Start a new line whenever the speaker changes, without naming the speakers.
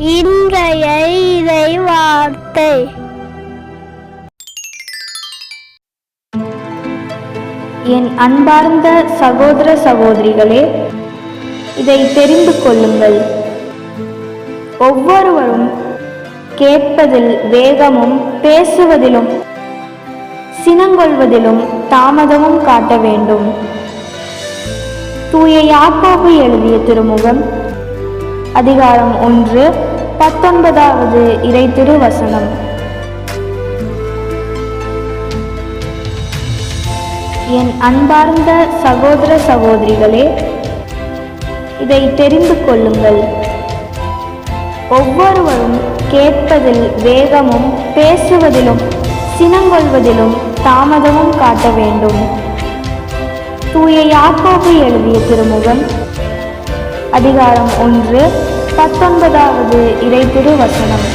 இன்றைய இறை வார்த்தை.
என் அன்பார்ந்த சகோதர சகோதரிகளே, இதை தெரிந்து கொள்ளுங்கள். ஒவ்வொருவரும் கேட்பதில் வேகமும் பேசுவதிலும் சினங்கொள்வதிலும் தாமதமும் காட்ட வேண்டும். தூய யாக்கோபு எழுதிய திருமுகம் அதிகாரம் 1 19வது இறை திருவசனம். என் அன்பார்ந்த சகோதர சகோதரிகளே, இதை தெரிந்து கொள்ளுங்கள். ஒவ்வொருவரும் கேட்பதில் வேகமும் பேசுவதிலும் சினங்கொள்வதிலும் தாமதமும் காட்ட வேண்டும். தூய யாக்கோபு எழுதிய திருமுகம் அதிகாரம் 1 19வது இறை திருவசனம்.